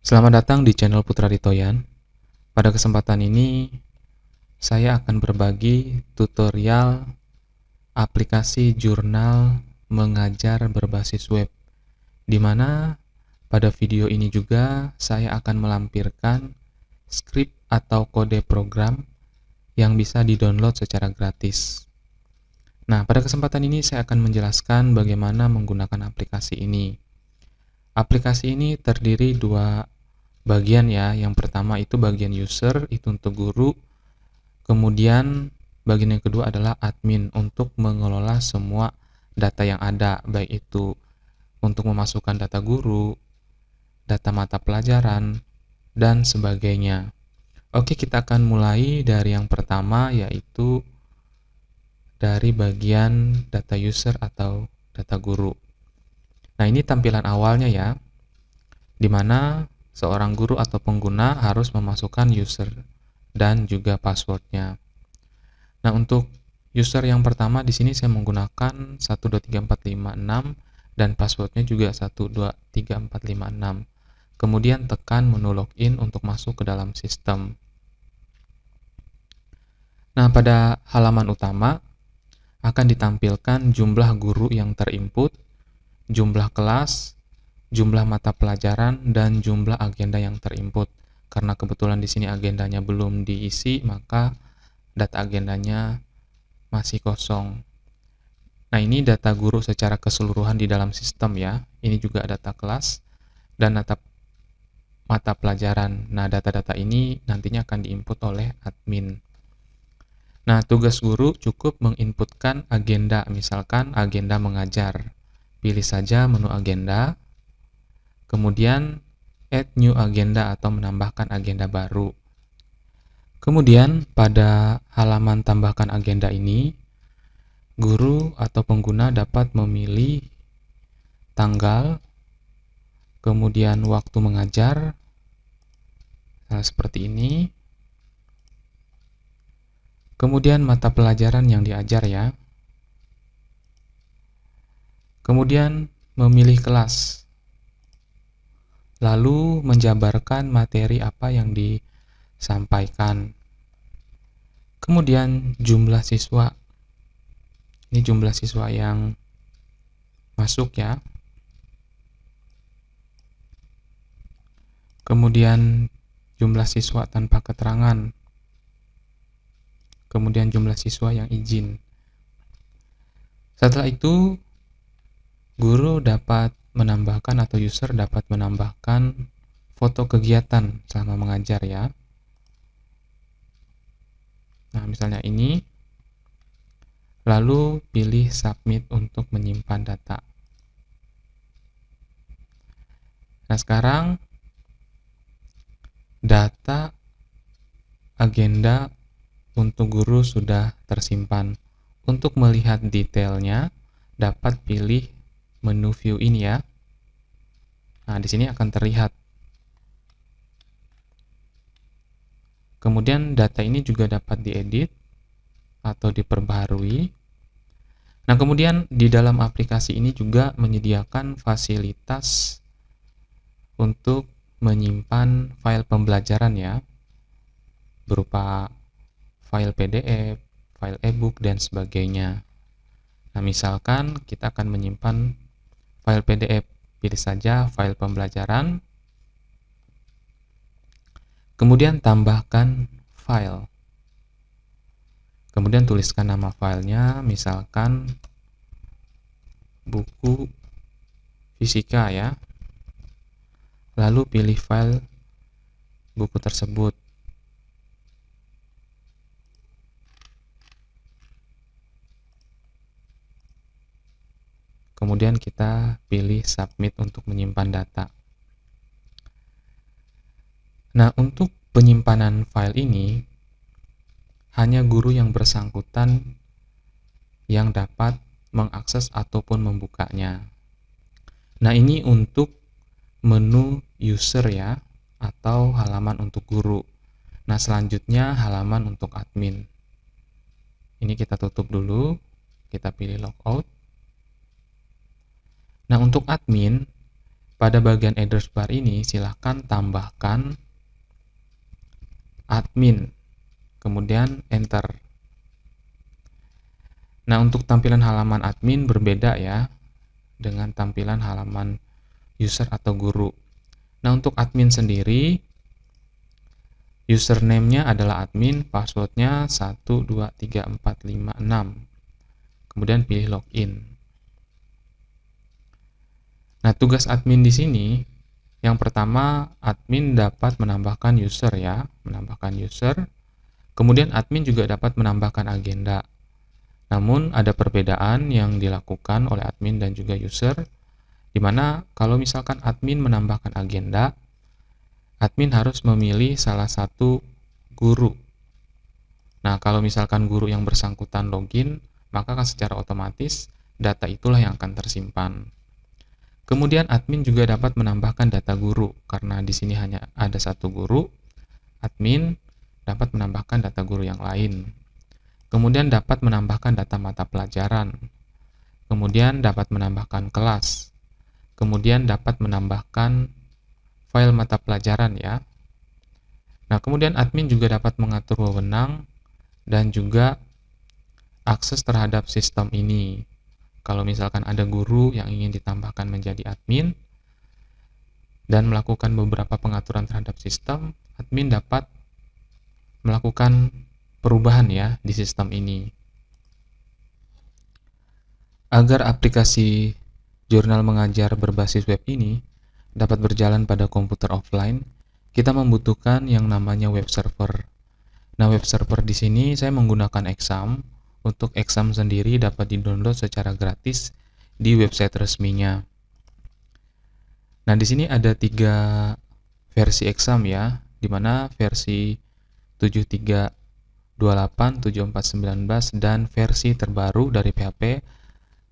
Selamat datang di channel Putra Ritoyan. Pada kesempatan ini, saya akan berbagi tutorial aplikasi jurnal mengajar berbasis web, di mana pada video ini juga saya akan melampirkan skrip atau kode program yang bisa di-download secara gratis. Nah, pada kesempatan ini saya akan menjelaskan bagaimana menggunakan aplikasi ini. Aplikasi ini terdiri dua bagian ya. Yang pertama itu bagian user, itu untuk guru. Kemudian bagian yang kedua adalah admin untuk mengelola semua data yang ada, baik itu untuk memasukkan data guru, data mata pelajaran, dan sebagainya. Oke, kita akan mulai dari yang pertama, yaitu dari bagian data user atau data guru. Nah, ini tampilan awalnya ya, di mana seorang guru atau pengguna harus memasukkan user dan juga passwordnya. Nah, untuk user yang pertama di sini saya menggunakan 123456 dan passwordnya juga 123456. Kemudian tekan menu login untuk masuk ke dalam sistem. Nah, pada halaman utama akan ditampilkan jumlah guru yang terinput, jumlah kelas, jumlah mata pelajaran, dan jumlah agenda yang terinput. Karena kebetulan di sini agendanya belum diisi, maka data agendanya masih kosong. Nah, ini data guru secara keseluruhan di dalam sistem ya. Ini juga data kelas dan data mata pelajaran. Nah, data-data ini nantinya akan diinput oleh admin. Nah, tugas guru cukup menginputkan agenda, misalkan agenda mengajar. Pilih saja menu agenda, kemudian add new agenda atau menambahkan agenda baru. Kemudian pada halaman tambahkan agenda ini, guru atau pengguna dapat memilih tanggal, kemudian waktu mengajar, seperti ini. Kemudian mata pelajaran yang diajar ya. Kemudian memilih kelas. Lalu menjabarkan materi apa yang disampaikan. Kemudian jumlah siswa. Ini jumlah siswa yang masuk ya. Kemudian jumlah siswa tanpa keterangan. Kemudian jumlah siswa yang izin. Setelah itu, guru dapat menambahkan atau user dapat menambahkan foto kegiatan selama mengajar ya. Nah, misalnya ini. Lalu pilih submit untuk menyimpan data. Nah, sekarang data agenda untuk guru sudah tersimpan. Untuk melihat detailnya, dapat pilih menu view ini ya. Nah, di sini akan terlihat. Kemudian data ini juga dapat diedit atau diperbaharui. Nah, kemudian di dalam aplikasi ini juga menyediakan fasilitas untuk menyimpan file pembelajaran ya, berupa file PDF, file e-book, dan sebagainya. Nah, misalkan kita akan menyimpan file PDF, pilih saja file pembelajaran, kemudian tambahkan file. Kemudian tuliskan nama filenya, misalkan buku fisika ya. Lalu pilih file buku tersebut. Kemudian kita pilih submit untuk menyimpan data. Nah, untuk penyimpanan file ini hanya guru yang bersangkutan yang dapat mengakses ataupun membukanya. Nah, ini untuk menu user ya, atau halaman untuk guru. Nah, selanjutnya halaman untuk admin. Ini kita tutup dulu, kita pilih logout. Nah, untuk admin pada bagian address bar ini silahkan tambahkan admin, kemudian enter. Nah, untuk tampilan halaman admin berbeda ya dengan tampilan halaman user atau guru. Nah, untuk admin sendiri, username-nya adalah admin, password-nya 123456. Kemudian pilih login. Nah, tugas admin di sini yang pertama, admin dapat menambahkan user ya, menambahkan user. Kemudian admin juga dapat menambahkan agenda. Namun ada perbedaan yang dilakukan oleh admin dan juga user, di mana kalau misalkan admin menambahkan agenda, admin harus memilih salah satu guru. Nah, kalau misalkan guru yang bersangkutan login, maka kan secara otomatis data itulah yang akan tersimpan. Kemudian admin juga dapat menambahkan data guru, karena di sini hanya ada satu guru, admin dapat menambahkan data guru yang lain. Kemudian dapat menambahkan data mata pelajaran, kemudian dapat menambahkan kelas, kemudian dapat menambahkan file mata pelajaran ya. Nah, kemudian admin juga dapat mengatur wewenang dan juga akses terhadap sistem ini. Kalau misalkan ada guru yang ingin ditambahkan menjadi admin dan melakukan beberapa pengaturan terhadap sistem, admin dapat melakukan perubahan ya di sistem ini. Agar aplikasi jurnal mengajar berbasis web ini dapat berjalan pada komputer offline, kita membutuhkan yang namanya web server. Nah, web server di sini saya menggunakan Exam. Untuk Exam sendiri dapat di-download secara gratis di website resminya. Nah, di sini ada 3 versi Exam ya, di mana versi 7328, 7419 dan versi terbaru dari PHP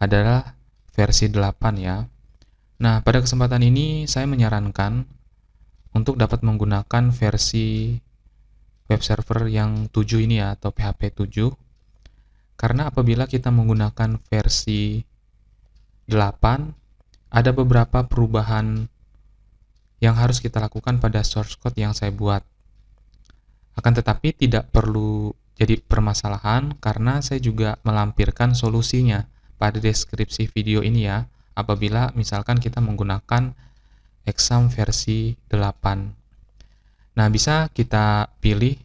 adalah versi 8 ya. Nah, pada kesempatan ini saya menyarankan untuk dapat menggunakan versi web server yang 7 ini ya, atau PHP 7. Karena apabila kita menggunakan versi 8, ada beberapa perubahan yang harus kita lakukan pada source code yang saya buat. Akan tetapi tidak perlu jadi permasalahan karena saya juga melampirkan solusinya pada deskripsi video ini ya, apabila misalkan kita menggunakan Exam versi 8. Nah, bisa kita pilih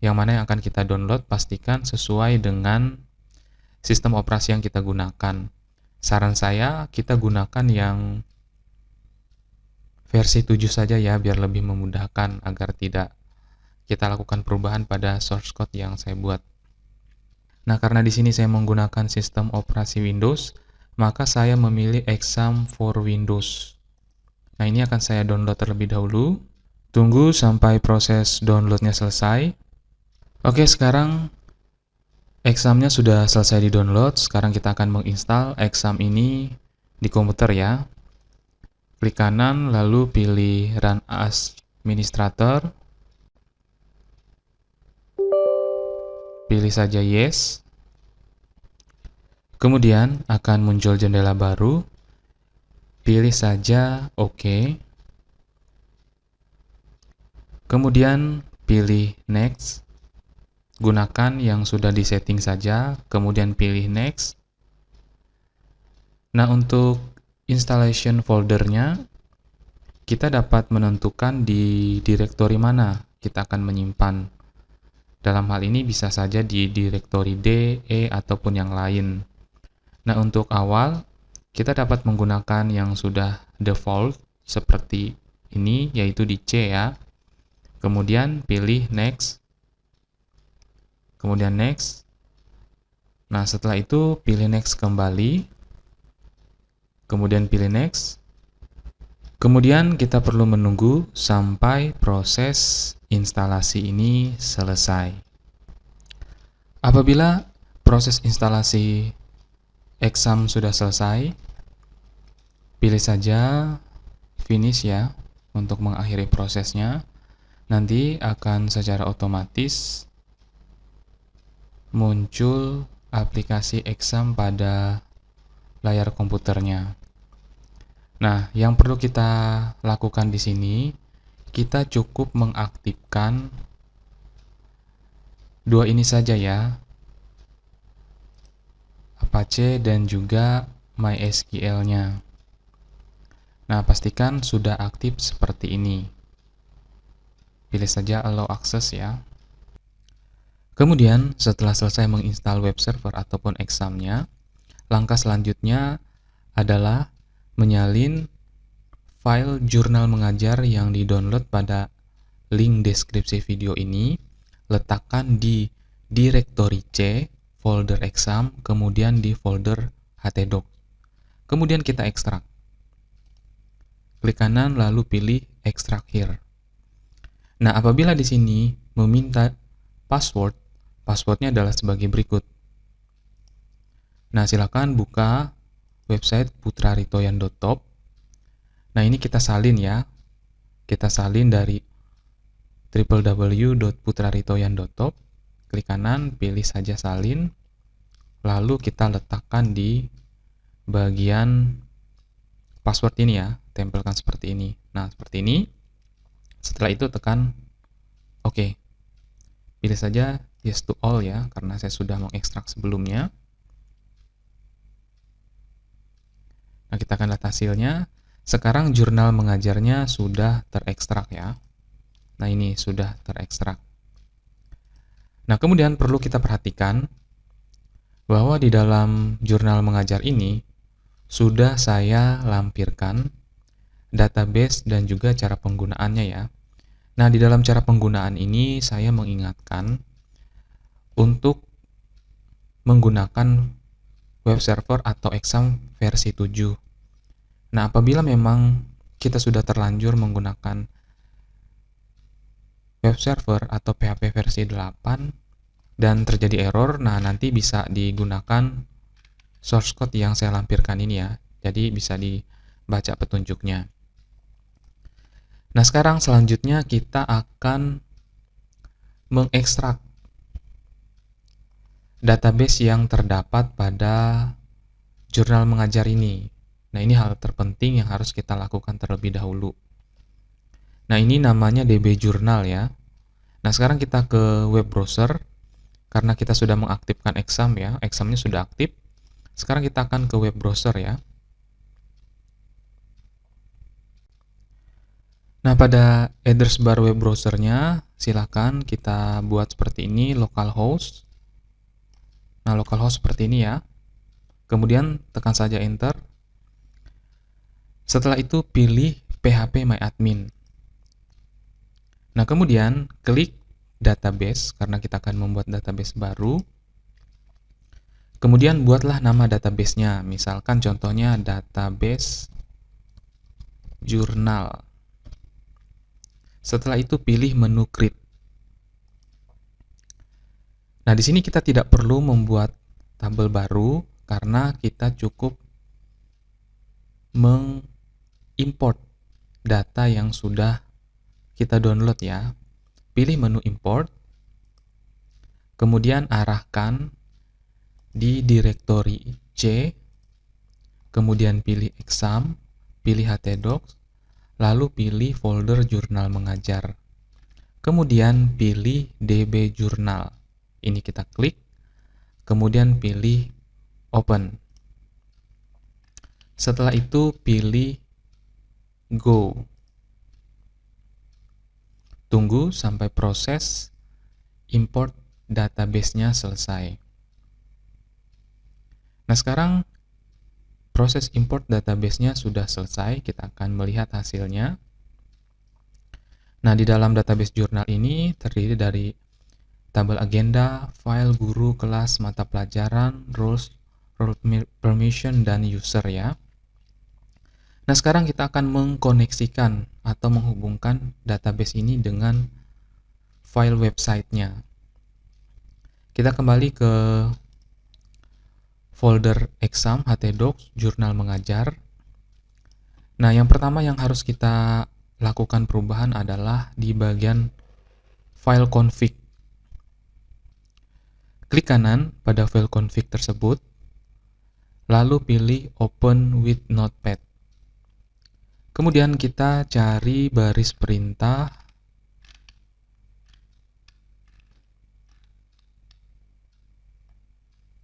yang mana yang akan kita download, pastikan sesuai dengan sistem operasi yang kita gunakan. Saran saya, kita gunakan yang versi 7 saja ya, biar lebih memudahkan agar tidak kita lakukan perubahan pada source code yang saya buat. Nah, karena di sini saya menggunakan sistem operasi Windows, maka saya memilih Exam for Windows. Nah, ini akan saya download terlebih dahulu. Tunggu sampai proses downloadnya selesai. Oke, sekarang Examnya sudah selesai di-download. Sekarang kita akan menginstal Exam ini di komputer ya. Klik kanan, lalu pilih Run as Administrator. Pilih saja Yes. Kemudian akan muncul jendela baru. Pilih saja OK. Kemudian pilih Next. Gunakan yang sudah disetting saja, kemudian pilih Next. Nah, untuk installation foldernya, kita dapat menentukan di direktori mana kita akan menyimpan. Dalam hal ini bisa saja di direktori D, E, ataupun yang lain. Nah, untuk awal, kita dapat menggunakan yang sudah default seperti ini, yaitu di C ya. Kemudian pilih Next. Kemudian Next. Nah, setelah itu pilih Next kembali. Kemudian pilih Next. Kemudian kita perlu menunggu sampai proses instalasi ini selesai. Apabila proses instalasi Exam sudah selesai, pilih saja Finish ya untuk mengakhiri prosesnya. Nanti akan secara otomatis muncul aplikasi Exam pada layar komputernya. Nah, yang perlu kita lakukan di sini, kita cukup mengaktifkan dua ini saja ya, Apache dan juga MySQL-nya. Nah, pastikan sudah aktif seperti ini. Pilih saja Allow Access ya. Kemudian, setelah selesai menginstal web server ataupun examnya, langkah selanjutnya adalah menyalin file jurnal mengajar yang di-download pada link deskripsi video ini, letakkan di direktori C, folder exam, kemudian di folder htdoc. Kemudian kita ekstrak. Klik kanan lalu pilih extract here. Nah, apabila di sini meminta password, passwordnya adalah sebagai berikut. Nah, silakan buka website putraritoyan.top. Nah, ini kita salin ya. Kita salin dari www.putraritoyan.top. Klik kanan, pilih saja salin. Lalu kita letakkan di bagian password ini ya. Tempelkan seperti ini. Nah, seperti ini. Setelah itu tekan OK. Pilih saja yes to all ya, karena saya sudah mengekstrak sebelumnya. Nah, kita akan lihat hasilnya. Sekarang jurnal mengajarnya sudah terekstrak ya. Nah, ini sudah terekstrak. Nah, kemudian perlu kita perhatikan bahwa di dalam jurnal mengajar ini sudah saya lampirkan database dan juga cara penggunaannya ya. Nah, di dalam cara penggunaan ini saya mengingatkan untuk menggunakan web server atau exam versi 7. Nah, apabila memang kita sudah terlanjur menggunakan web server atau PHP versi 8 dan terjadi error, nah nanti bisa digunakan source code yang saya lampirkan ini ya. Jadi bisa dibaca petunjuknya. Nah, sekarang selanjutnya kita akan mengekstrak database yang terdapat pada jurnal mengajar ini. Nah, ini hal terpenting yang harus kita lakukan terlebih dahulu. Nah, ini namanya DB Journal ya. Nah, sekarang kita ke web browser. Karena kita sudah mengaktifkan exam ya, examnya sudah aktif. Sekarang kita akan ke web browser ya. Nah, pada address bar web browsernya, silakan kita buat seperti ini, localhost. Nah, localhost seperti ini ya. Kemudian tekan saja enter. Setelah itu pilih phpMyAdmin. Nah, kemudian klik database, karena kita akan membuat database baru. Kemudian buatlah nama databasenya, misalkan contohnya database jurnal. Setelah itu pilih menu create. Nah, di sini kita tidak perlu membuat tabel baru karena kita cukup mengimport data yang sudah kita download ya. Pilih menu import. Kemudian arahkan di direktori C. Kemudian pilih exam, pilih htdocs, lalu pilih folder jurnal mengajar. Kemudian pilih DB Jurnal. Ini kita klik, kemudian pilih Open. Setelah itu pilih Go. Tunggu sampai proses import database-nya selesai. Nah, sekarang proses import database-nya sudah selesai. Kita akan melihat hasilnya. Nah, di dalam database jurnal ini terdiri dari tabel agenda, file guru, kelas, mata pelajaran, roles, role permission, dan user ya. Nah, sekarang kita akan mengkoneksikan atau menghubungkan database ini dengan file websitenya. Kita kembali ke folder exam, htdocs, jurnal mengajar. Nah, yang pertama yang harus kita lakukan perubahan adalah di bagian file config. Klik kanan pada file config tersebut, lalu pilih Open with Notepad. Kemudian kita cari baris perintah.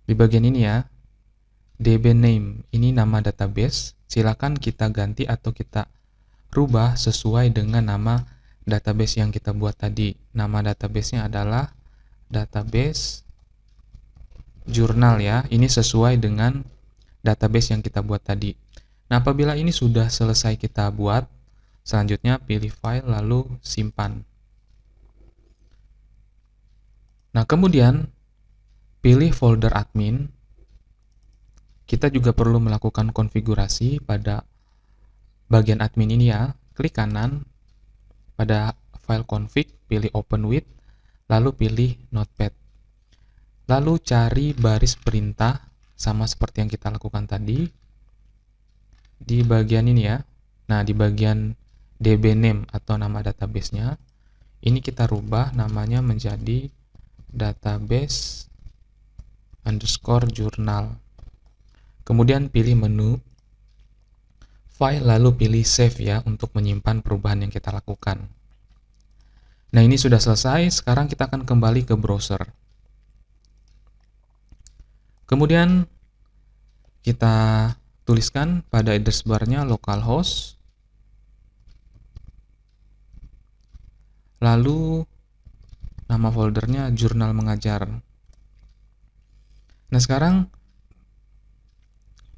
Di bagian ini ya, DB name, ini nama database. Silakan kita ganti atau kita rubah sesuai dengan nama database yang kita buat tadi. Nama databasenya adalah database jurnal ya. Ini sesuai dengan database yang kita buat tadi. Nah, apabila ini sudah selesai kita buat, selanjutnya pilih file lalu simpan. Nah, kemudian pilih folder admin. Kita juga perlu melakukan konfigurasi pada bagian admin ini ya. Klik kanan pada file config, pilih open with, lalu pilih notepad. Lalu cari baris perintah sama seperti yang kita lakukan tadi di bagian ini ya. Nah, di bagian DB name atau nama database-nya, ini kita rubah namanya menjadi database underscore jurnal. Kemudian pilih menu file lalu pilih save ya untuk menyimpan perubahan yang kita lakukan. Nah, ini sudah selesai. Sekarang kita akan kembali ke browser. Kemudian kita tuliskan pada address bar-nya localhost, lalu nama foldernya jurnal mengajar. Nah, sekarang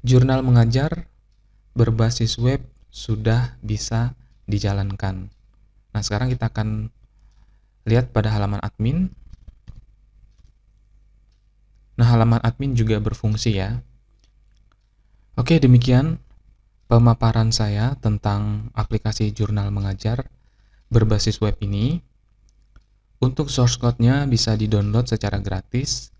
jurnal mengajar berbasis web sudah bisa dijalankan. Nah, sekarang kita akan lihat pada halaman admin. Nah, halaman admin juga berfungsi ya. Oke, demikian pemaparan saya tentang aplikasi jurnal mengajar berbasis web ini. Untuk source code-nya bisa di-download secara gratis,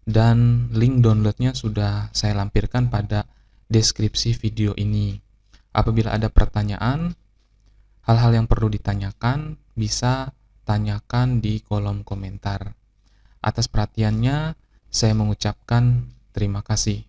dan link downloadnya sudah saya lampirkan pada deskripsi video ini. Apabila ada pertanyaan, hal-hal yang perlu ditanyakan, bisa tanyakan di kolom komentar. Atas perhatiannya, saya mengucapkan terima kasih.